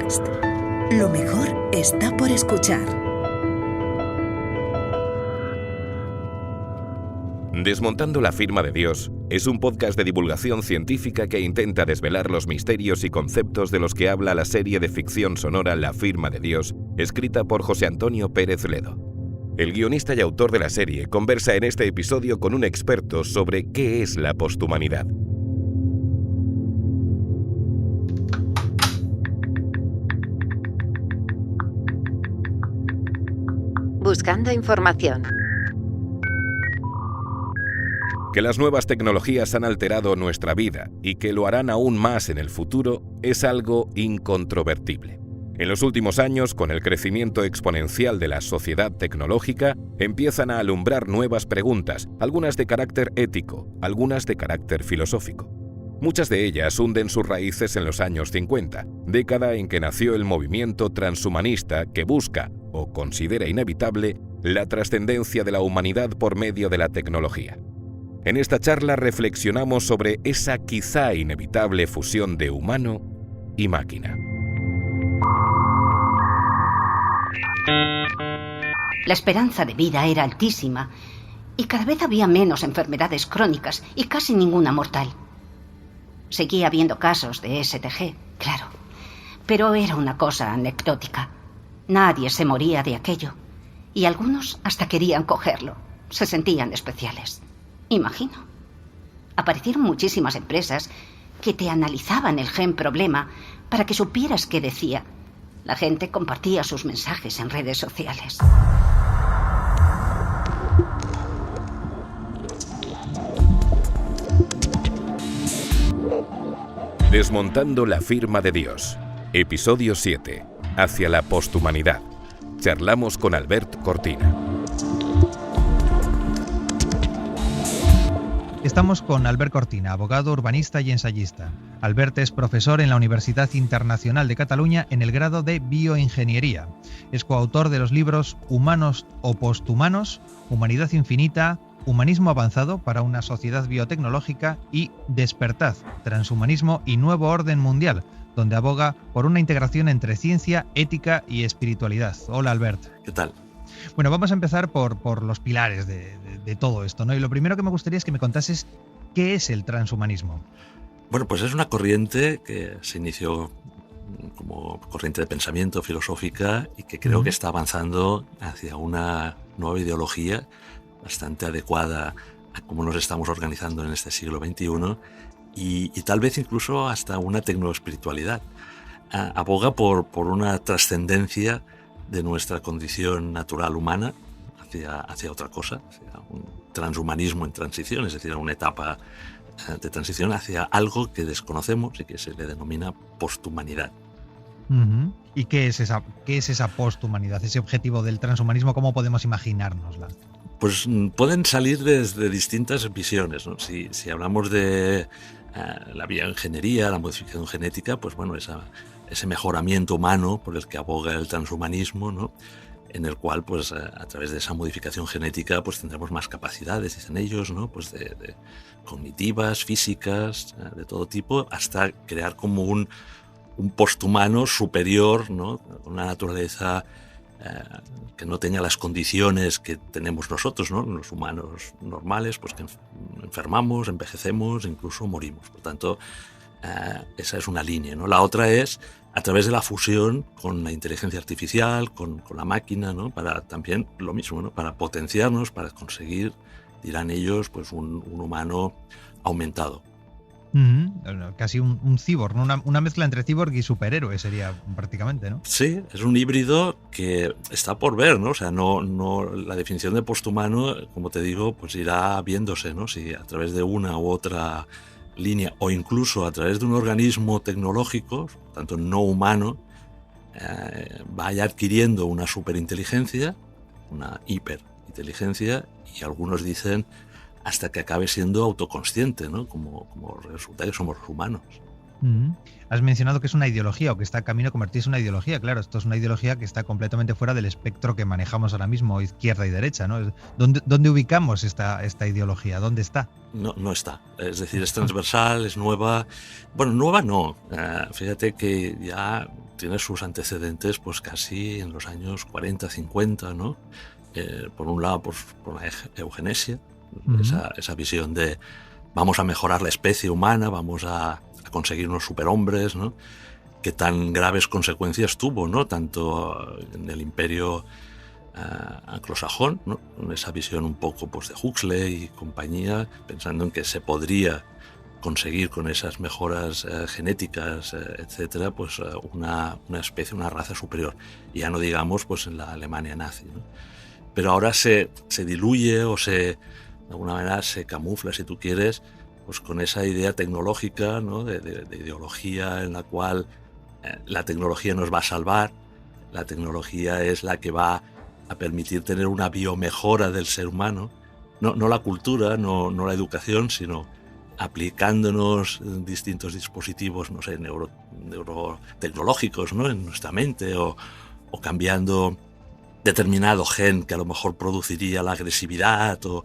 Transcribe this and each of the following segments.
Podcast. Lo mejor está por escuchar. Desmontando la firma de Dios es un podcast de divulgación científica que intenta desvelar los misterios y conceptos de los que habla la serie de ficción sonora La firma de Dios, escrita por José Antonio Pérez Ledo. El guionista y autor de la serie conversa en este episodio con un experto sobre qué es la posthumanidad. Buscando información. Que las nuevas tecnologías han alterado nuestra vida y que lo harán aún más en el futuro es algo incontrovertible. En los últimos años, con el crecimiento exponencial de la sociedad tecnológica, empiezan a alumbrar nuevas preguntas, algunas de carácter ético, algunas de carácter filosófico. Muchas de ellas hunden sus raíces en los años 50, década en que nació el movimiento transhumanista que busca, o considera inevitable, la trascendencia de la humanidad por medio de la tecnología. En esta charla reflexionamos sobre esa quizá inevitable fusión de humano y máquina. La esperanza de vida era altísima y cada vez había menos enfermedades crónicas y casi ninguna mortal. Seguía habiendo casos de STG, claro, pero era una cosa anecdótica. Nadie se moría de aquello y algunos hasta querían cogerlo. Se sentían especiales. Imagino. Aparecieron muchísimas empresas que te analizaban el gen problema para que supieras qué decía. La gente compartía sus mensajes en redes sociales. Desmontando la firma de Dios. Episodio 7. Hacia la posthumanidad. Charlamos con Albert Cortina. Estamos con Albert Cortina, abogado, urbanista y ensayista. Albert es profesor en la Universidad Internacional de Cataluña en el grado de Bioingeniería. Es coautor de los libros Humanos o Posthumanos, Humanidad Infinita, Humanismo Avanzado para una Sociedad Biotecnológica y Despertad, Transhumanismo y Nuevo Orden Mundial, donde aboga por una integración entre ciencia, ética y espiritualidad. Hola, Albert. ¿Qué tal? Bueno, vamos a empezar por los pilares de todo esto, ¿no? Y lo primero que me gustaría es que me contases qué es el transhumanismo. Bueno, pues es una corriente que se inició como corriente de pensamiento filosófica y que creo que está avanzando hacia una nueva ideología bastante adecuada a cómo nos estamos organizando en este siglo XXI y tal vez incluso hasta una tecnoespiritualidad. Aboga por una trascendencia de nuestra condición natural humana hacia otra cosa, hacia un transhumanismo en transición, es decir, a una etapa de transición hacia algo que desconocemos y que se le denomina posthumanidad. Uh-huh. ¿Y qué es esa posthumanidad, ese objetivo del transhumanismo? ¿Cómo podemos imaginárnosla? Pues pueden salir desde distintas visiones, ¿no? Si hablamos de la bioingeniería, la modificación genética, pues bueno, ese mejoramiento humano por el que aboga el transhumanismo, ¿no? En el cual, pues a través de esa modificación genética, pues tendremos más capacidades, dicen ellos, ¿no? Pues de cognitivas, físicas, de todo tipo, hasta crear como un posthumano superior, ¿no? Una naturaleza que no tenga las condiciones que tenemos nosotros, ¿no? Los humanos normales, pues que enfermamos, envejecemos, incluso morimos. Por tanto, esa es una línea, ¿no? La otra es a través de la fusión con la inteligencia artificial, con la máquina, ¿no? Para también lo mismo, ¿no? Para potenciarnos, para conseguir, dirán ellos, pues un humano aumentado. Casi un cyborg, ¿no? Una mezcla entre cyborg y superhéroe sería prácticamente, ¿no? Sí, es un híbrido que está por ver, ¿no? O sea, no la definición de posthumano, como te digo, pues irá viéndose, ¿no? Si a través de una u otra línea o incluso a través de un organismo tecnológico, por tanto no humano, vaya adquiriendo una superinteligencia, una hiperinteligencia, y algunos dicen hasta que acabe siendo autoconsciente, ¿no? Como resulta que somos humanos. Has mencionado que es una ideología o que está camino a convertirse en una ideología. Claro, esto es una ideología que está completamente fuera del espectro que manejamos ahora mismo, izquierda y derecha, ¿no? ¿Dónde ubicamos esta ideología? ¿Dónde está? No está. Es decir, es transversal, es nueva. Bueno, nueva no. Fíjate que ya tiene sus antecedentes pues casi en los años 40, 50, ¿no? Por un lado, por la eugenesia, esa visión de vamos a mejorar la especie humana, vamos a conseguir unos superhombres, ¿no? Que tan graves consecuencias tuvo, ¿no? Tanto en el imperio anglosajón, ¿no? Con esa visión un poco pues, de Huxley y compañía, pensando en que se podría conseguir con esas mejoras genéticas, etcétera, pues una especie, una raza superior. Y ya no digamos pues en la Alemania nazi, ¿no? Pero ahora se diluye o de alguna manera se camufla, si tú quieres, pues con esa idea tecnológica, ¿no? de ideología en la cual la tecnología nos va a salvar, la tecnología es la que va a permitir tener una biomejora del ser humano, no la cultura, no la educación, sino aplicándonos distintos dispositivos, no sé, neurotecnológicos, ¿no? En nuestra mente o cambiando determinado gen que a lo mejor produciría la agresividad o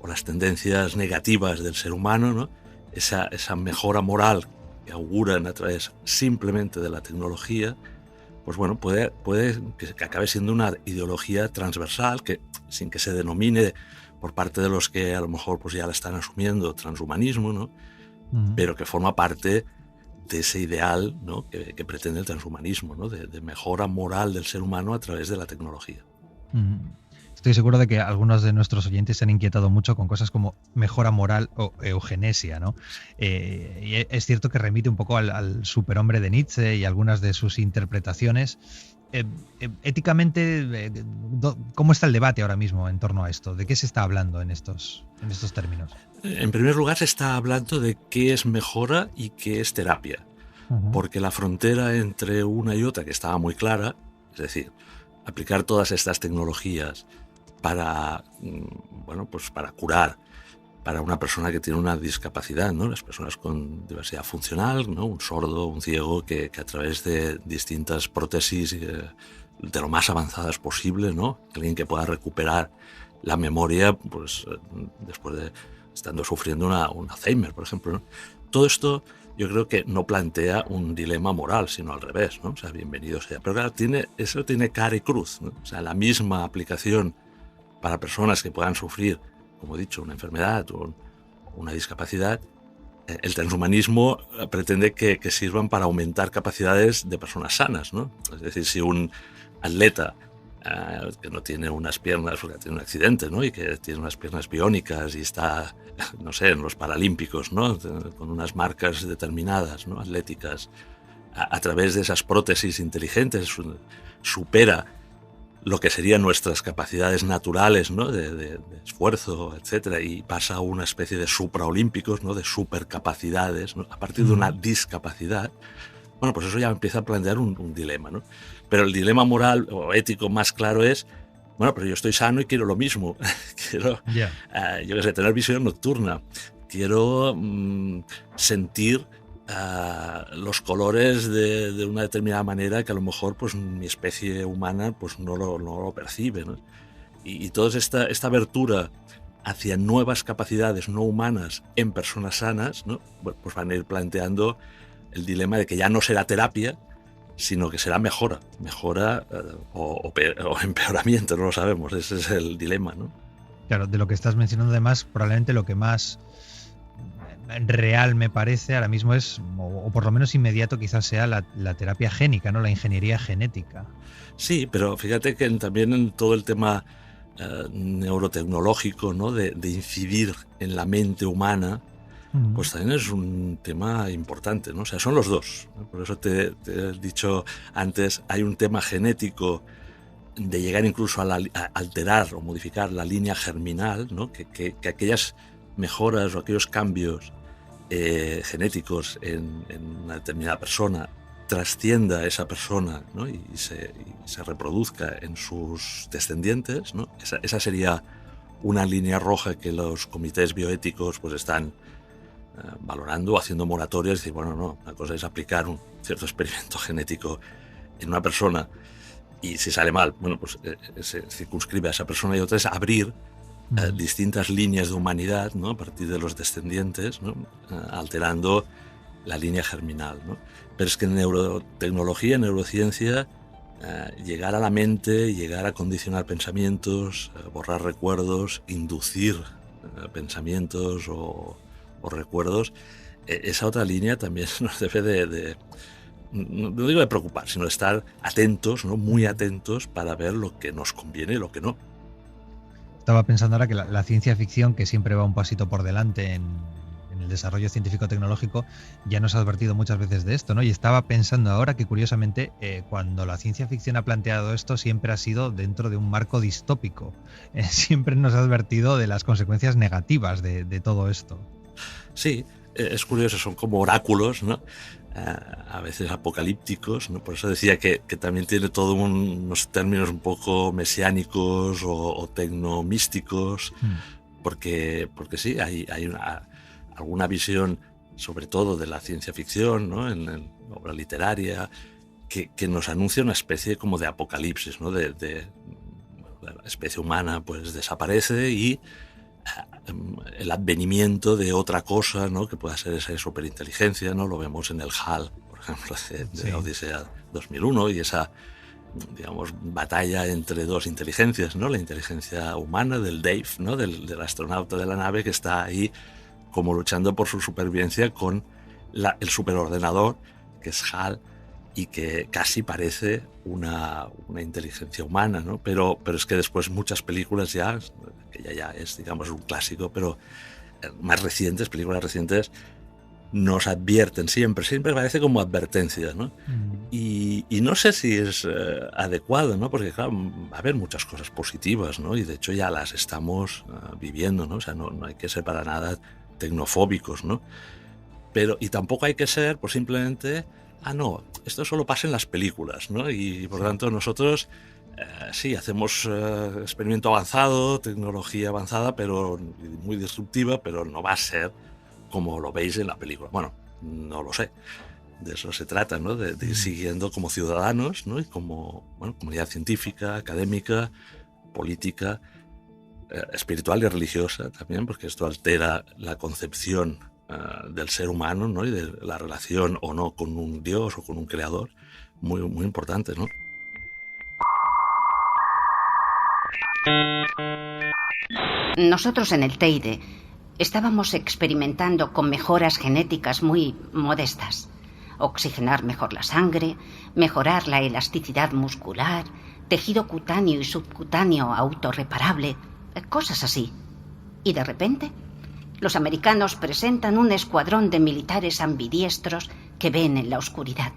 las tendencias negativas del ser humano, ¿no? Esa mejora moral que auguran a través simplemente de la tecnología, pues bueno, puede que acabe siendo una ideología transversal que, sin que se denomine por parte de los que a lo mejor pues ya la están asumiendo transhumanismo, ¿no? Pero que forma parte de ese ideal, ¿no? que pretende el transhumanismo, ¿no? de mejora moral del ser humano a través de la tecnología. Estoy seguro de que algunos de nuestros oyentes se han inquietado mucho con cosas como mejora moral o eugenesia, ¿no? Y es cierto que remite un poco al superhombre de Nietzsche y algunas de sus interpretaciones. Éticamente, ¿cómo está el debate ahora mismo en torno a esto? ¿De qué se está hablando en estos términos? En primer lugar, se está hablando de qué es mejora y qué es terapia. Porque la frontera entre una y otra, que estaba muy clara, es decir, aplicar todas estas tecnologías para curar para una persona que tiene una discapacidad, ¿no? Las personas con diversidad funcional, ¿no? Un sordo, un ciego, que a través de distintas prótesis de lo más avanzadas posible, ¿no? Alguien que pueda recuperar la memoria, pues después de estando sufriendo un Alzheimer, por ejemplo, ¿no? Todo esto yo creo que no plantea un dilema moral, sino al revés, ¿no? O sea, bienvenido sea. Pero claro, eso tiene cara y cruz, ¿no? O sea, la misma aplicación para personas que puedan sufrir, como he dicho, una enfermedad o una discapacidad, el transhumanismo pretende que sirvan para aumentar capacidades de personas sanas, ¿no? Es decir, si un atleta que no tiene unas piernas porque tiene un accidente, ¿no? Y que tiene unas piernas biónicas y está, no sé, en los Paralímpicos, ¿no? Con unas marcas determinadas, ¿no? Atléticas, a través de esas prótesis inteligentes supera lo que serían nuestras capacidades naturales, ¿no? de esfuerzo, etcétera, y pasa a una especie de supraolímpicos, ¿no? De supercapacidades, ¿no? A partir de una discapacidad. Bueno, pues eso ya empieza a plantear un dilema, ¿no? Pero el dilema moral o ético más claro es, bueno, pero yo estoy sano y quiero lo mismo. Quiero, yo qué sé, tener visión nocturna. Quiero sentir los colores de una determinada manera que a lo mejor pues mi especie humana pues no lo percibe, ¿no? Y toda esta abertura hacia nuevas capacidades no humanas en personas sanas, ¿no? Bueno, pues van a ir planteando el dilema de que ya no será terapia, sino que será mejora o empeoramiento, no lo sabemos. Ese es el dilema, ¿no? Claro, de lo que estás mencionando además, probablemente lo que más real me parece ahora mismo es, o por lo menos inmediato quizás sea la terapia génica, ¿no? La ingeniería genética. Sí, pero fíjate que también en todo el tema neurotecnológico, ¿no? de incidir en la mente humana, pues también es un tema importante, ¿no? O sea, son los dos, ¿no? Por eso te he dicho antes, hay un tema genético de llegar incluso a alterar o modificar la línea germinal, ¿no? Que aquellas mejoras o aquellos cambios genéticos en una determinada persona trascienda a esa persona, ¿no? y se reproduzca en sus descendientes, ¿no? Esa sería una línea roja que los comités bioéticos pues están valorando o haciendo moratorias y decir, bueno, no, una cosa es aplicar un cierto experimento genético en una persona y si sale mal, bueno, pues se circunscribe a esa persona, y otra es abrir distintas líneas de humanidad, ¿no? A partir de los descendientes, ¿no? Alterando la línea germinal, ¿no? Pero es que en neurotecnología, en neurociencia, llegar a la mente, llegar a condicionar pensamientos, borrar recuerdos, inducir pensamientos o recuerdos, esa otra línea también nos debe no digo de preocupar, sino de estar atentos, ¿no? Muy atentos para ver lo que nos conviene y lo que no. Estaba pensando ahora que la ciencia ficción, que siempre va un pasito por delante en el desarrollo científico-tecnológico, ya nos ha advertido muchas veces de esto, ¿no? Y estaba pensando ahora que, curiosamente, cuando la ciencia ficción ha planteado esto, siempre ha sido dentro de un marco distópico. Siempre nos ha advertido de las consecuencias negativas de todo esto. Sí, es curioso, son como oráculos, ¿no? A veces apocalípticos, ¿no? Por eso decía que también tiene todo unos términos un poco mesiánicos o tecnomísticos, porque sí, hay alguna visión, sobre todo de la ciencia ficción, ¿no? En la obra literaria, que nos anuncia una especie como de apocalipsis, ¿no? La especie humana pues desaparece y el advenimiento de otra cosa, ¿no? Que pueda ser esa superinteligencia, ¿no? Lo vemos en el HAL, por ejemplo, de Odisea 2001, y esa, digamos, batalla entre dos inteligencias, ¿no? La inteligencia humana del Dave, ¿no? Del astronauta de la nave, que está ahí como luchando por su supervivencia con el superordenador, que es HAL, y que casi parece una inteligencia humana, ¿no? Pero es que después muchas películas ya, que ya es, digamos, un clásico, pero más recientes, películas recientes, nos advierten siempre parece como advertencia, ¿no? Y no sé si es adecuado, ¿no? Porque claro, va a haber muchas cosas positivas, ¿no? Y de hecho ya las estamos viviendo, ¿no? O sea, no hay que ser para nada tecnofóbicos, ¿no? Y tampoco hay que ser, pues simplemente, no, esto solo pasa en las películas, ¿no? Y por tanto nosotros sí hacemos experimento avanzado, tecnología avanzada, pero muy disruptiva, pero no va a ser como lo veis en la película. Bueno, no lo sé. De eso se trata, ¿no? De ir siguiendo como ciudadanos, ¿no? Y como, bueno, comunidad científica, académica, política, espiritual y religiosa también, porque esto altera la concepción del ser humano, ¿no? Y de la relación o no con un Dios o con un creador, muy, muy importante, ¿no? Nosotros en el Teide estábamos experimentando con mejoras genéticas muy modestas. Oxigenar mejor la sangre, mejorar la elasticidad muscular, tejido cutáneo y subcutáneo autorreparable, cosas así. Y de repente, los americanos presentan un escuadrón de militares ambidiestros que ven en la oscuridad,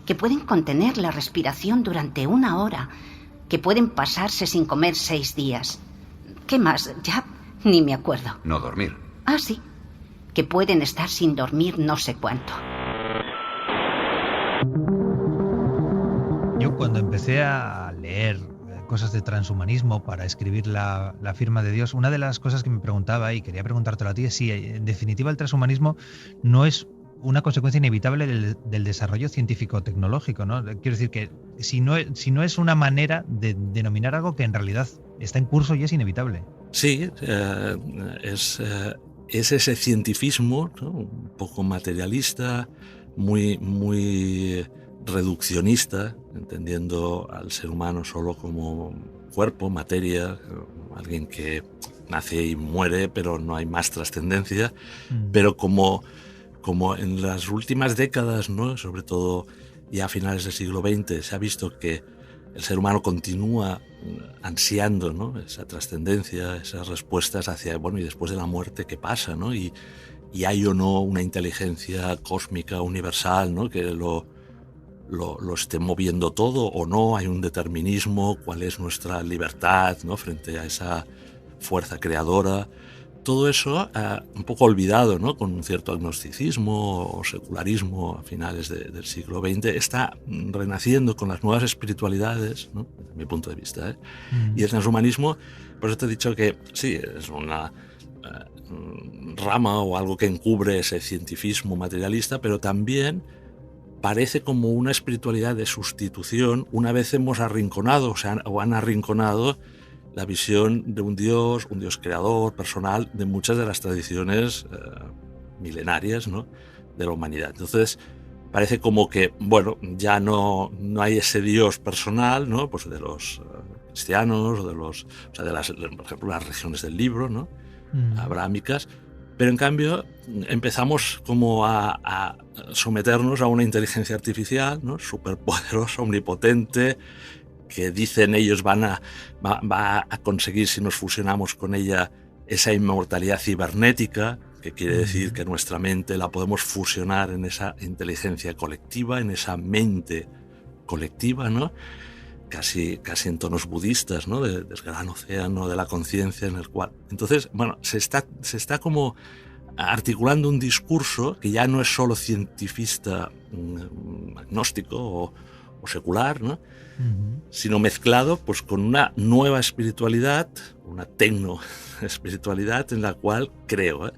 que pueden contener la respiración durante 1 hora, que pueden pasarse sin comer 6 días. ¿Qué más? Ya ni me acuerdo. No dormir. Ah, sí. Que pueden estar sin dormir no sé cuánto. Yo cuando empecé a leer cosas de transhumanismo para escribir la firma de Dios, una de las cosas que me preguntaba, y quería preguntártelo a ti, es si en definitiva el transhumanismo no es una consecuencia inevitable del desarrollo científico-tecnológico, ¿no? Quiero decir que si no es una manera de denominar algo que en realidad está en curso y es inevitable. Sí, es ese cientifismo, ¿no? Un poco materialista, muy, muy reduccionista, entendiendo al ser humano solo como cuerpo, materia, alguien que nace y muere, pero no hay más trascendencia, pero como en las últimas décadas, ¿no? Sobre todo ya a finales del siglo XX, se ha visto que el ser humano continúa ansiando, ¿no? Esa trascendencia, esas respuestas hacia, bueno, y después de la muerte, ¿qué pasa, ¿no? Y hay o no una inteligencia cósmica universal, ¿no? Que lo esté moviendo todo o no, hay un determinismo, cuál es nuestra libertad, ¿no? Frente a esa fuerza creadora. Todo eso un poco olvidado, ¿no? Con un cierto agnosticismo o secularismo a finales del siglo XX, está renaciendo con las nuevas espiritualidades, ¿no? Desde mi punto de vista, ¿eh? Y el transhumanismo, por eso te he dicho que sí, es una rama o algo que encubre ese cientifismo materialista, pero también parece como una espiritualidad de sustitución una vez hemos arrinconado o han arrinconado la visión de un Dios creador, personal, de muchas de las tradiciones milenarias, ¿no?, de la humanidad. Entonces parece como que, bueno, ya no hay ese Dios personal, ¿no?, pues de los cristianos o de por ejemplo, las religiones del libro, ¿no?, abrámicas, pero en cambio empezamos como a someternos a una inteligencia artificial, ¿no?, superpoderosa, omnipotente, que dicen ellos va a conseguir, si nos fusionamos con ella, esa inmortalidad cibernética, que quiere decir que nuestra mente la podemos fusionar en esa inteligencia colectiva, en esa mente colectiva, ¿no?, casi en tonos budistas, ¿no?, del gran océano de la conciencia en el cual... Entonces, bueno, se está como articulando un discurso que ya no es solo cientifista, agnóstico o secular, ¿no?, sino mezclado pues con una nueva espiritualidad, una tecno-espiritualidad en la cual creo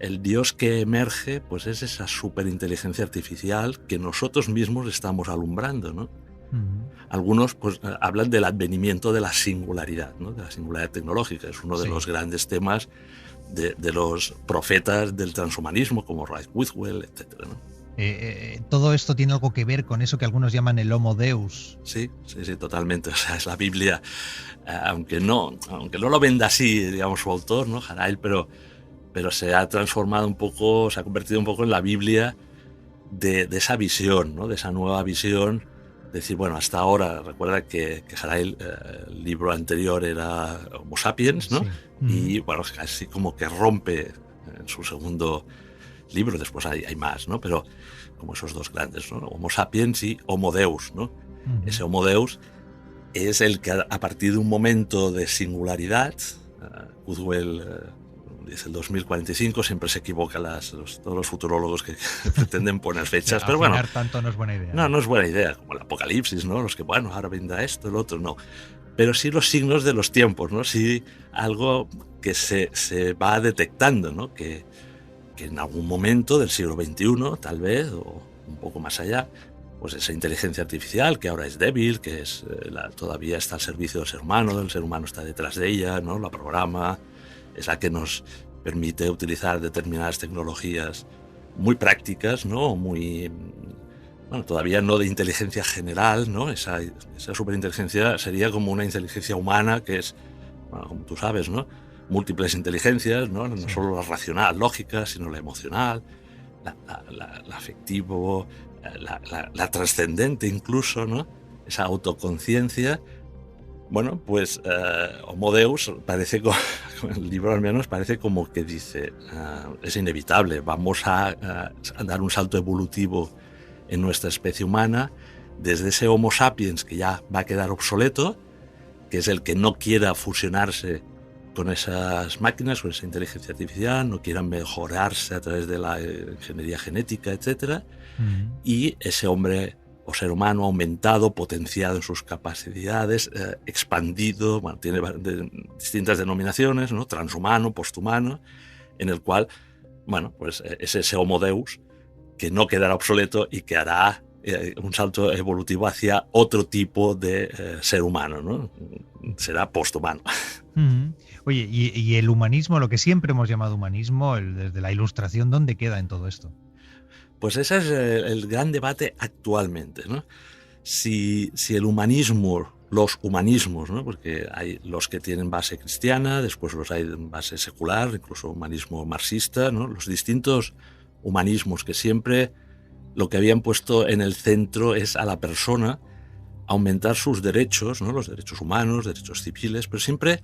el Dios que emerge pues es esa superinteligencia artificial que nosotros mismos estamos alumbrando, ¿no? Algunos pues hablan del advenimiento de la singularidad, ¿no?, de la singularidad tecnológica. Es uno de los grandes temas de los profetas del transhumanismo, como Ray Kurzweil, etcétera, ¿no? Todo esto tiene algo que ver con eso que algunos llaman el Homo Deus. Sí, totalmente. O sea, es la Biblia, aunque no lo venda así, digamos, su autor, ¿no?, Harail, pero se ha transformado un poco, se ha convertido un poco en la Biblia de esa visión, ¿no?, de esa nueva visión. Decir, bueno, hasta ahora, recuerda que Harail, el libro anterior era Homo Sapiens, ¿no? Sí. Y bueno, casi como que rompe en su segundo libro, después hay más, ¿no?, pero como esos dos grandes, ¿no?, Homo Sapiens y Homo Deus, ¿no? Ese Homo Deus es el que a partir de un momento de singularidad, Kurzweil dice el 2045, siempre se equivoca todos los futurólogos que pretenden poner fechas, pero bueno, tanto no es buena idea. No es buena idea, como el apocalipsis, ¿no?, los que, bueno, ahora vendrá esto, el otro, no. Pero sí los signos de los tiempos, ¿no?, sí algo que se va detectando, ¿no?, que en algún momento del siglo XXI, tal vez, o un poco más allá, pues esa inteligencia artificial, que ahora es débil, que es todavía está al servicio del ser humano, el ser humano está detrás de ella, ¿no?, la programa, es la que nos permite utilizar determinadas tecnologías muy prácticas, ¿no?, muy... Bueno, todavía no de inteligencia general, ¿no? Esa superinteligencia sería como una inteligencia humana que es, bueno, como tú sabes, ¿no?, múltiples inteligencias, ¿no? No solo la racional, lógica, sino la emocional, la afectivo, la trascendente incluso, ¿no?, esa autoconciencia. Bueno, pues Homo Deus parece, con el libro al menos, parece como que dice, es inevitable, vamos a dar un salto evolutivo en nuestra especie humana, desde ese Homo Sapiens que ya va a quedar obsoleto, que es el que no quiera fusionarse con esas máquinas, con esa inteligencia artificial, no quieran mejorarse a través de la ingeniería genética, etc. Y ese hombre o ser humano aumentado, potenciado en sus capacidades, expandido, bueno, tiene distintas denominaciones, ¿no?, transhumano, posthumano, en el cual, bueno, pues es ese Homo Deus que no quedará obsoleto y que hará un salto evolutivo hacia otro tipo de ser humano, ¿no? Será posthumano. Oye, ¿y el humanismo, lo que siempre hemos llamado humanismo, desde la Ilustración, dónde queda en todo esto? Pues ese es el gran debate actualmente, ¿no? Si el humanismo, los humanismos, ¿no?, porque hay los que tienen base cristiana, después los hay en base secular, incluso humanismo marxista, ¿no?, los distintos humanismos que siempre lo que habían puesto en el centro es a la persona, aumentar sus derechos, ¿no?, los derechos humanos, derechos civiles, pero siempre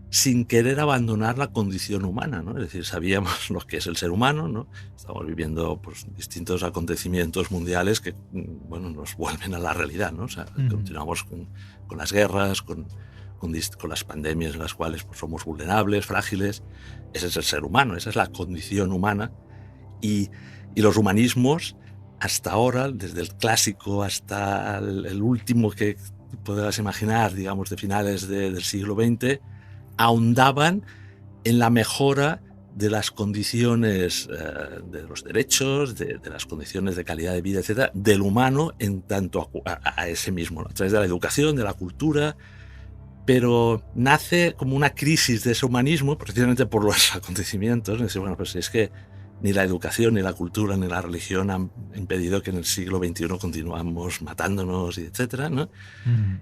sin querer abandonar la condición humana, ¿no? Es decir, sabíamos lo que es el ser humano, ¿no? Estamos viviendo pues distintos acontecimientos mundiales que, bueno, nos vuelven a la realidad, ¿no? O sea, continuamos con las guerras, con las pandemias en las cuales pues, somos vulnerables, frágiles. Ese es el ser humano, esa es la condición humana. Y los humanismos, hasta ahora, desde el clásico hasta el último que podrás imaginar, digamos, de finales del siglo XX, ahondaban en la mejora de las condiciones de los derechos, de las condiciones de calidad de vida, etcétera, del humano en tanto a ese mismo, ¿no? A través de la educación, de la cultura, pero nace como una crisis de ese humanismo, precisamente por los acontecimientos. Es decir, bueno, pues es que ni la educación, ni la cultura, ni la religión han impedido que en el siglo XXI continuamos matándonos, y etcétera, ¿no?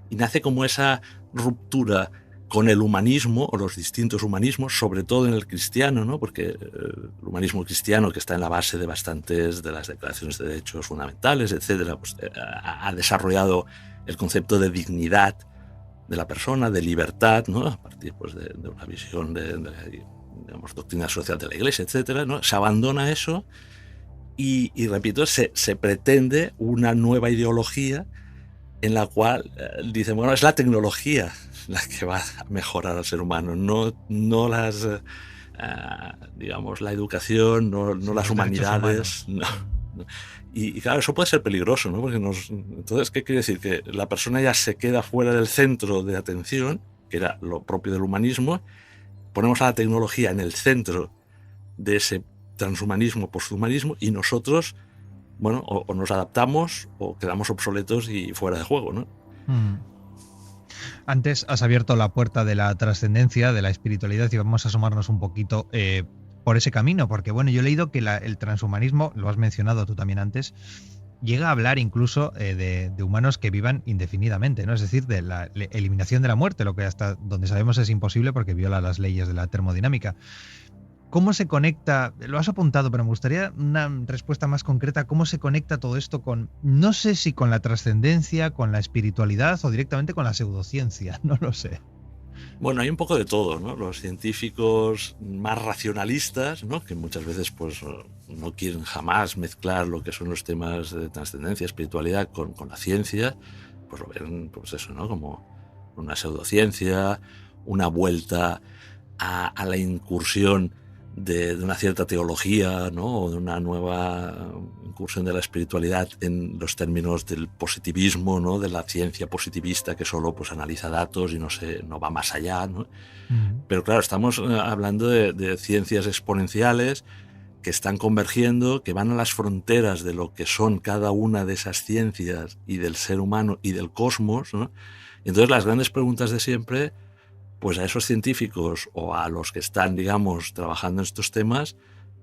Y nace como esa ruptura con el humanismo o los distintos humanismos, sobre todo en el cristiano, ¿no? Porque el humanismo cristiano, que está en la base de bastantes de las declaraciones de derechos fundamentales, etcétera, pues, ha desarrollado el concepto de dignidad de la persona, de libertad, ¿no? A partir, pues, de una visión de digamos, doctrina social de la Iglesia, etcétera, ¿no? Se abandona eso y repito, se pretende una nueva ideología en la cual dicen, bueno, es la tecnología la que va a mejorar al ser humano, no las, digamos, la educación, no las humanidades. No. Y claro, eso puede ser peligroso, ¿no? Porque entonces, ¿qué quiere decir? Que la persona ya se queda fuera del centro de atención, que era lo propio del humanismo. Ponemos a la tecnología en el centro de ese transhumanismo, posthumanismo, y nosotros, bueno, o nos adaptamos o quedamos obsoletos y fuera de juego, ¿no? Antes has abierto la puerta de la trascendencia, de la espiritualidad, y vamos a asomarnos un poquito por ese camino, porque bueno, yo he leído que el transhumanismo, lo has mencionado tú también antes, llega a hablar incluso de humanos que vivan indefinidamente, ¿no? Es decir, de la eliminación de la muerte, lo que hasta donde sabemos es imposible porque viola las leyes de la termodinámica. ¿Cómo se conecta? Lo has apuntado, pero me gustaría una respuesta más concreta. ¿Cómo se conecta todo esto con, no sé si con la trascendencia, con la espiritualidad o directamente con la pseudociencia? No lo sé. Bueno, hay un poco de todo, ¿no? Los científicos más racionalistas, ¿no? Que muchas veces pues no quieren jamás mezclar lo que son los temas de trascendencia, espiritualidad con la ciencia, pues lo ven, pues eso, ¿no? Como una pseudociencia, una vuelta a la incursión de una cierta teología, ¿no? O de una nueva incursión de la espiritualidad en los términos del positivismo, ¿no? De la ciencia positivista que solo pues analiza datos y no va más allá, ¿no? Pero claro, estamos hablando de ciencias exponenciales que están convergiendo, que van a las fronteras de lo que son cada una de esas ciencias y del ser humano y del cosmos, ¿no? Y entonces las grandes preguntas de siempre, pues a esos científicos o a los que están, digamos, trabajando en estos temas,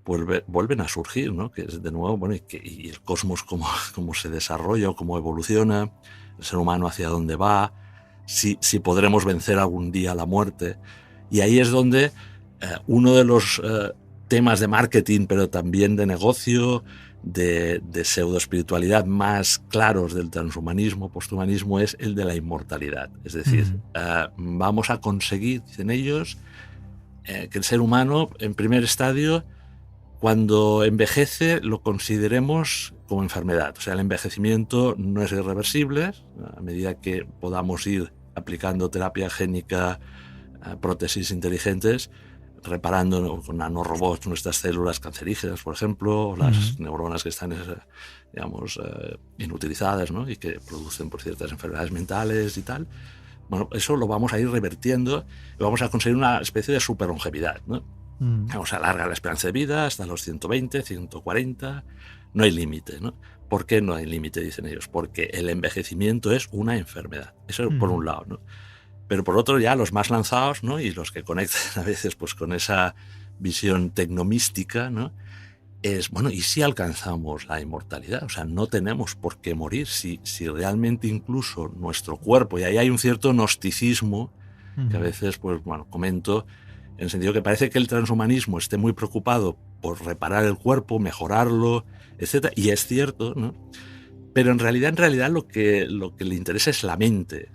pues vuelven a surgir, ¿no? Que es de nuevo, bueno, y el cosmos cómo se desarrolla o cómo evoluciona, el ser humano hacia dónde va, si podremos vencer algún día la muerte. Y ahí es donde uno de los temas de marketing, pero también de negocio, de pseudoespiritualidad más claros del transhumanismo, posthumanismo, es el de la inmortalidad. Es decir, vamos a conseguir, dicen ellos, que el ser humano, en primer estadio, cuando envejece, lo consideremos como enfermedad. O sea, el envejecimiento no es irreversible. A medida que podamos ir aplicando terapia génica, prótesis inteligentes, reparando con nanorobots nuestras células cancerígenas, por ejemplo, las neuronas que están, digamos, inutilizadas, ¿no? Y que producen por ciertas enfermedades mentales y tal. Bueno, eso lo vamos a ir revertiendo y vamos a conseguir una especie de superlongevidad, ¿no? Vamos a alargar la esperanza de vida hasta los 120, 140, no hay límite, ¿no? ¿Por qué no hay límite? Dicen ellos. Porque el envejecimiento es una enfermedad. Eso por un lado, ¿no? Pero por otro, ya los más lanzados, ¿no? Y los que conectan a veces pues con esa visión tecnomística, ¿no? Es, bueno, ¿y si alcanzamos la inmortalidad? O sea, no tenemos por qué morir si realmente incluso nuestro cuerpo, y ahí hay un cierto gnosticismo que a veces, pues bueno, comento, en el sentido que parece que el transhumanismo esté muy preocupado por reparar el cuerpo, mejorarlo, etc. Y es cierto, ¿no? Pero en realidad lo que le interesa es la mente.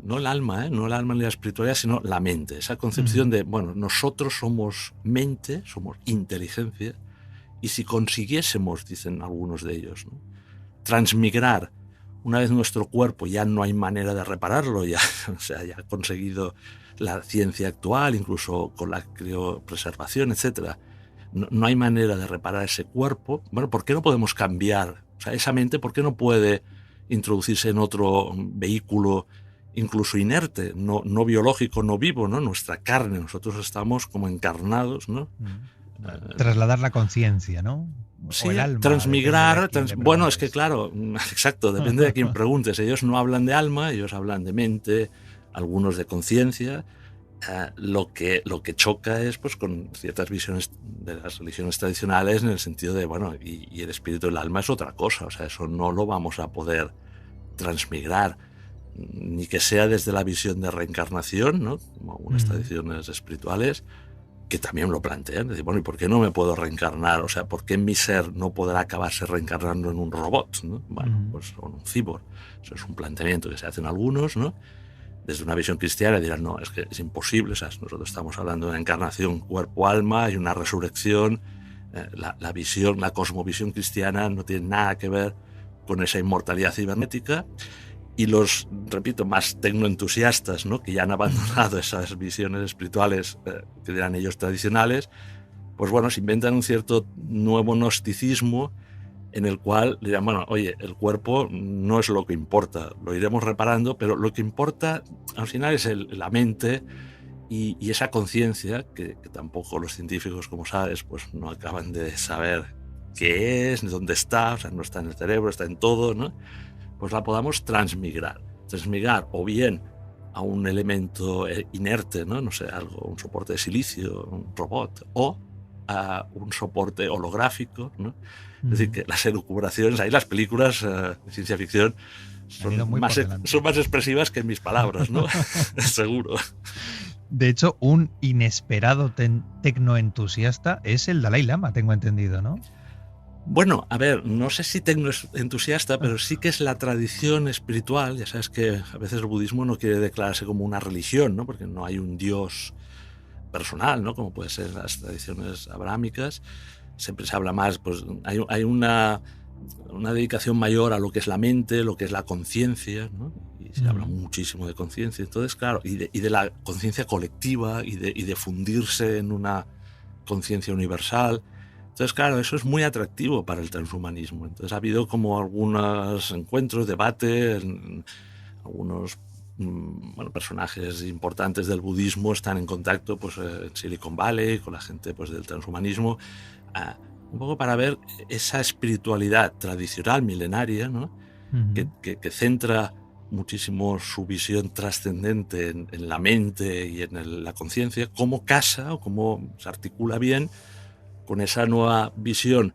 No el alma, no el alma ni la espiritualidad, sino la mente. Esa concepción de, bueno, nosotros somos mente, somos inteligencia, y si consiguiésemos, dicen algunos de ellos, ¿no? Transmigrar una vez nuestro cuerpo, ya no hay manera de repararlo, ya, o sea, ya ha conseguido la ciencia actual, incluso con la criopreservación, etc. No hay manera de reparar ese cuerpo. Bueno, ¿por qué no podemos cambiar? O sea, esa mente, ¿por qué no puede introducirse en otro vehículo incluso inerte, no biológico, no vivo, ¿no? Nuestra carne, nosotros estamos como encarnados, ¿no? Trasladar la conciencia, ¿no? Sí, o el alma, transmigrar. Bueno, es que preguntes. claro, exacto, depende de quién preguntes. Ellos no hablan de alma, ellos hablan de mente, algunos de conciencia. Lo que choca es pues con ciertas visiones de las religiones tradicionales, en el sentido de, bueno, y el espíritu del alma es otra cosa, o sea, eso no lo vamos a poder transmigrar, ni que sea desde la visión de reencarnación, ¿no? Como algunas tradiciones espirituales que también lo plantean, decir, bueno, ¿y por qué no me puedo reencarnar? O sea, ¿por qué mi ser no podrá acabarse reencarnando en un robot, ¿no? Bueno, pues o en un cyborg. Eso es un planteamiento que se hacen algunos, ¿no? Desde una visión cristiana dirán, no, es que es imposible, o sea, nosotros estamos hablando de una encarnación cuerpo-alma y una resurrección. La visión, la cosmovisión cristiana no tiene nada que ver con esa inmortalidad cibernética. Y los, repito, más tecnoentusiastas, ¿no? Que ya han abandonado esas visiones espirituales que eran ellos tradicionales, pues bueno, se inventan un cierto nuevo gnosticismo en el cual dirán, bueno, oye, el cuerpo no es lo que importa, lo iremos reparando, pero lo que importa al final es la mente y esa conciencia que tampoco los científicos, como sabes, pues no acaban de saber qué es, ni dónde está, o sea, no está en el cerebro, está en todo, ¿no? Pues la podamos transmigrar o bien a un elemento inerte, ¿no? No sé, un soporte de silicio, un robot, o a un soporte holográfico, ¿no? Es decir, que las elucubraciones, ahí las películas de ciencia ficción son más expresivas que mis palabras, ¿no? Seguro. De hecho, un inesperado tecnoentusiasta es el Dalai Lama, tengo entendido, ¿no? Bueno, a ver, no sé si tecnoentusiasta, pero sí que es la tradición espiritual. Ya sabes que a veces el budismo no quiere declararse como una religión, ¿no? Porque no hay un dios personal, ¿no? Como puede ser las tradiciones abrámicas. Siempre se habla más, pues hay una dedicación mayor a lo que es la mente, lo que es la conciencia, ¿no? Y se habla muchísimo de conciencia. Entonces, claro, y de la conciencia colectiva y de fundirse en una conciencia universal. Entonces, claro, eso es muy atractivo para el transhumanismo. Entonces ha habido como algunos encuentros, debate, algunos personajes importantes del budismo están en contacto pues, en Silicon Valley con la gente pues, del transhumanismo, un poco para ver esa espiritualidad tradicional, milenaria, ¿no? que centra muchísimo su visión trascendente en la mente y en la conciencia, cómo casa o cómo se articula bien con esa nueva visión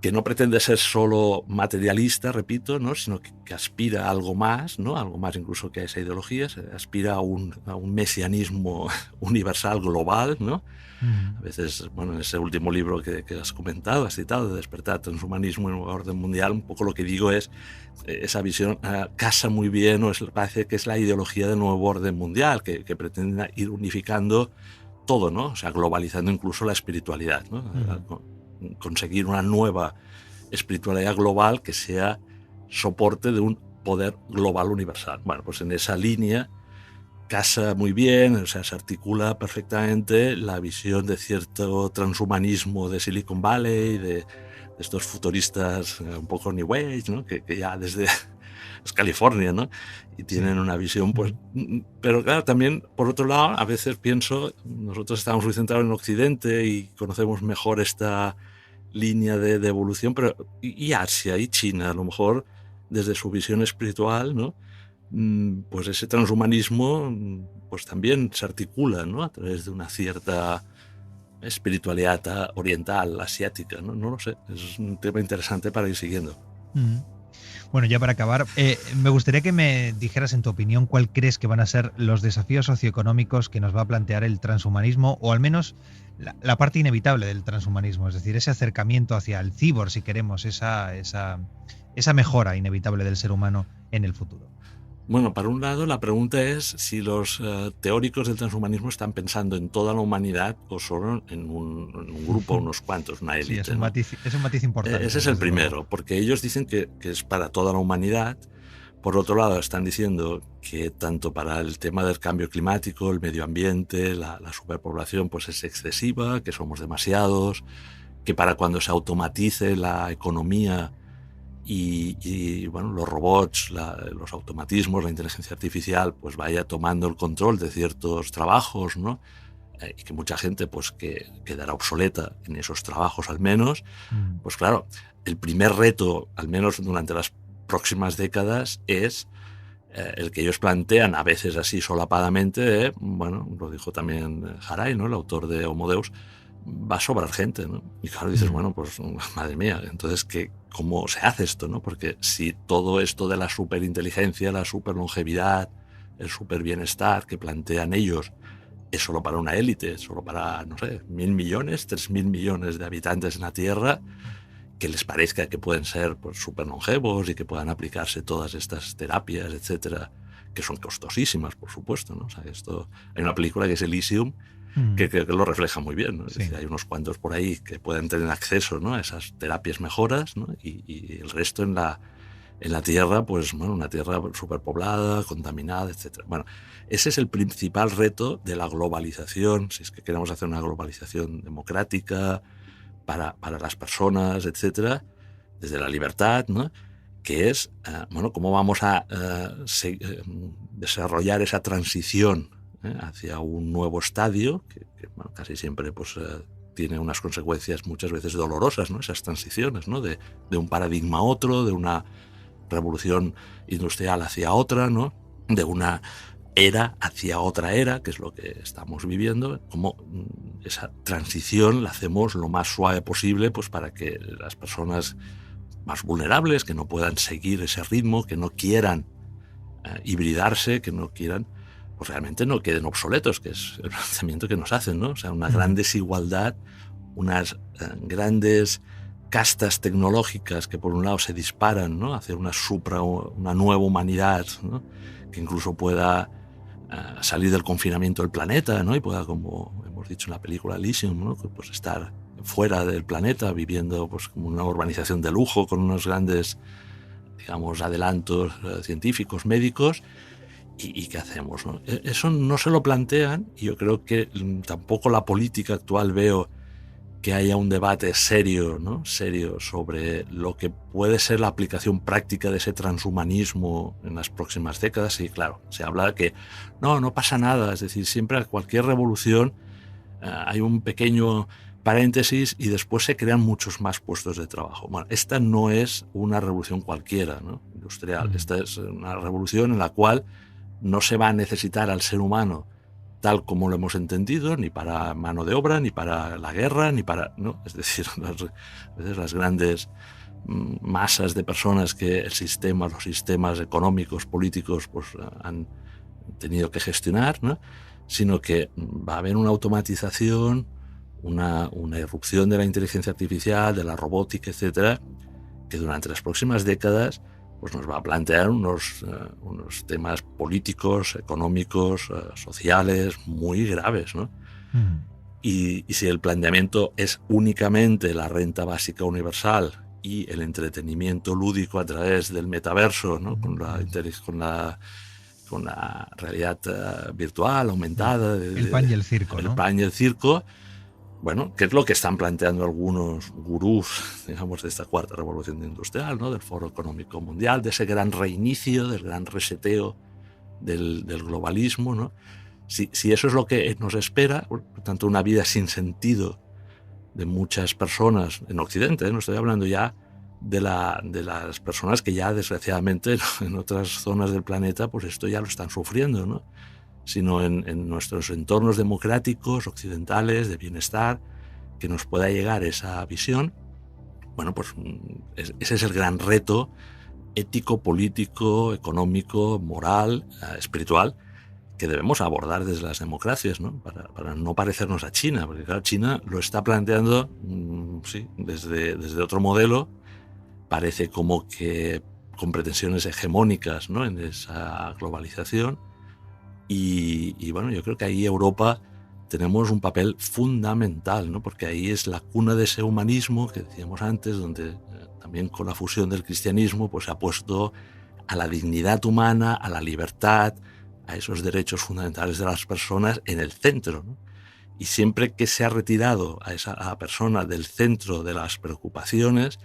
que no pretende ser solo materialista, repito, ¿no? Sino que aspira a algo más, ¿no? Algo más incluso que a esa ideología, aspira a un mesianismo universal, global, ¿no? A veces, bueno, en ese último libro que has comentado, has citado, de Despertar Transhumanismo en un orden mundial, un poco lo que digo es, esa visión casa muy bien, o parece que es la ideología del nuevo orden mundial, que pretende ir unificando todo, ¿no? O sea, globalizando incluso la espiritualidad, ¿no? Conseguir una nueva espiritualidad global que sea soporte de un poder global universal. Bueno, pues en esa línea casa muy bien, o sea, se articula perfectamente la visión de cierto transhumanismo de Silicon Valley, de estos futuristas un poco New Age, ¿no? Que ya desde es California, ¿no? Y tienen una visión, pues... Pero claro, también, por otro lado, a veces pienso, nosotros estamos muy centrados en Occidente y conocemos mejor esta línea de evolución, pero y Asia y China, a lo mejor, desde su visión espiritual, ¿no? Pues ese transhumanismo pues también se articula, ¿no? A través de una cierta espiritualidad oriental, asiática, ¿no? No lo sé, es un tema interesante para ir siguiendo. Bueno, ya para acabar, me gustaría que me dijeras en tu opinión cuál crees que van a ser los desafíos socioeconómicos que nos va a plantear el transhumanismo, o al menos la parte inevitable del transhumanismo, es decir, ese acercamiento hacia el cyborg, si queremos, esa mejora inevitable del ser humano en el futuro. Bueno, para un lado, la pregunta es si los teóricos del transhumanismo están pensando en toda la humanidad o solo en un grupo, unos cuantos, una élite. Sí, es un matiz importante. Ese es el primero, porque ellos dicen que es para toda la humanidad. Por otro lado, están diciendo que tanto para el tema del cambio climático, el medio ambiente, la superpoblación, pues es excesiva, que somos demasiados, que para cuando se automatice la economía y bueno, los robots, los automatismos, la inteligencia artificial, pues vaya tomando el control de ciertos trabajos, ¿no? Y que mucha gente pues que quedará obsoleta en esos trabajos al menos, pues claro, el primer reto, al menos durante las próximas décadas, es el que ellos plantean, a veces así solapadamente, bueno, lo dijo también Haray, ¿no? El autor de Homo Deus, va a sobrar gente, ¿no? Y claro, dices, bueno, pues madre mía, entonces ¿cómo se hace esto, no? Porque si todo esto de la superinteligencia, la superlongevidad, el superbienestar que plantean ellos es solo para una élite, solo para, no sé, 1.000 millones, 3.000 millones de habitantes en la Tierra, que les parezca que pueden ser pues, súper longevos y que puedan aplicarse todas estas terapias, etcétera, que son costosísimas, por supuesto, ¿no? O sea, hay una película que es Elysium que lo refleja muy bien, ¿no? Es decir, hay unos cuantos por ahí que pueden tener acceso, ¿no? a esas terapias mejoras, ¿no? y el resto en la Tierra, pues bueno, una Tierra superpoblada, contaminada, etcétera. Bueno, ese es el principal reto de la globalización, si es que queremos hacer una globalización democrática para las personas, etcétera, desde la libertad, ¿no? Que es, bueno, cómo vamos a desarrollar esa transición hacia un nuevo estadio, que bueno, casi siempre pues, tiene unas consecuencias muchas veces dolorosas, ¿no? Esas transiciones, ¿no? de un paradigma a otro, de una revolución industrial hacia otra, ¿no? De una era hacia otra era, que es lo que estamos viviendo, como esa transición la hacemos lo más suave posible pues para que las personas más vulnerables, que no puedan seguir ese ritmo, que no quieran hibridarse, que no quieran, pues realmente no queden obsoletos, que es el planteamiento que nos hacen, ¿no? O sea, una gran desigualdad, unas grandes castas tecnológicas que por un lado se disparan, ¿no? Hacia una nueva humanidad, ¿no? Que incluso pueda salir del confinamiento del planeta, ¿no? Y pueda, como hemos dicho en la película Elysium, ¿no? Pues estar fuera del planeta, viviendo pues, como una urbanización de lujo, con unos grandes, digamos, adelantos científicos, médicos. ¿Y qué hacemos, no? Eso no se lo plantean, y yo creo que tampoco la política actual veo que haya un debate serio, ¿no? Serio sobre lo que puede ser la aplicación práctica de ese transhumanismo en las próximas décadas. Y claro, se habla de que no pasa nada, es decir, siempre a cualquier revolución hay un pequeño paréntesis y después se crean muchos más puestos de trabajo. Bueno, esta no es una revolución cualquiera, ¿no? Industrial. Esta es una revolución en la cual no se va a necesitar al ser humano tal como lo hemos entendido, ni para mano de obra, ni para la guerra, ni para... ¿no? Es decir, a veces las grandes masas de personas que los sistemas económicos, políticos, pues han tenido que gestionar, ¿no? Sino que va a haber una automatización, una irrupción de la inteligencia artificial, de la robótica, etcétera, que durante las próximas décadas pues nos va a plantear unos temas políticos, económicos, sociales muy graves, ¿no? Y si el planteamiento es únicamente la renta básica universal y el entretenimiento lúdico a través del metaverso, ¿no? con la realidad virtual, aumentada. El pan y el circo, ¿no? El pan y el circo. Bueno, ¿qué es lo que están planteando algunos gurús, digamos, de esta cuarta revolución industrial, ¿no? Del Foro Económico Mundial, de ese gran reinicio, del gran reseteo del globalismo, ¿no? Si eso es lo que nos espera, por tanto, una vida sin sentido de muchas personas en Occidente, no estoy hablando ya de las personas que ya, desgraciadamente, en otras zonas del planeta, pues esto ya lo están sufriendo, ¿no? Sino en nuestros entornos democráticos, occidentales, de bienestar, que nos pueda llegar esa visión. Bueno, pues ese es el gran reto ético, político, económico, moral, espiritual, que debemos abordar desde las democracias, ¿no? Para no parecernos a China, porque claro, China lo está planteando sí, desde otro modelo, parece como que con pretensiones hegemónicas, ¿no? En esa globalización. Y bueno, yo creo que ahí Europa tenemos un papel fundamental, ¿no? Porque ahí es la cuna de ese humanismo que decíamos antes, donde también con la fusión del cristianismo pues se ha puesto a la dignidad humana, a la libertad, a esos derechos fundamentales de las personas en el centro, ¿no? Y siempre que se ha retirado a esa persona del centro de las preocupaciones,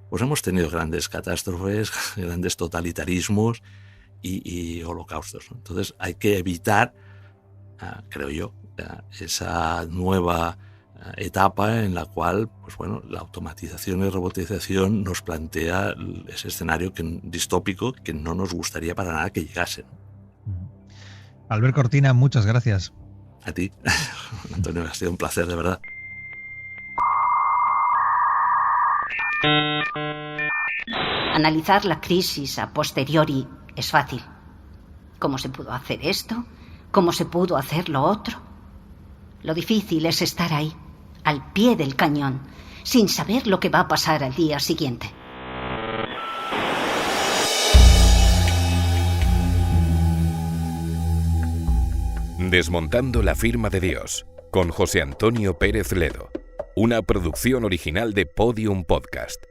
pues hemos tenido grandes catástrofes, grandes totalitarismos y holocaustos, ¿no? Entonces hay que evitar, creo yo, esa nueva etapa en la cual, pues bueno, la automatización y robotización nos plantea ese escenario distópico que no nos gustaría para nada que llegase, ¿no? Albert Cortina, muchas gracias. A ti, Antonio, ha sido un placer, de verdad. Analizar la crisis a posteriori es fácil. ¿Cómo se pudo hacer esto? ¿Cómo se pudo hacer lo otro? Lo difícil es estar ahí, al pie del cañón, sin saber lo que va a pasar al día siguiente. Desmontando la firma de Dios, con José Antonio Pérez Ledo. Una producción original de Podium Podcast.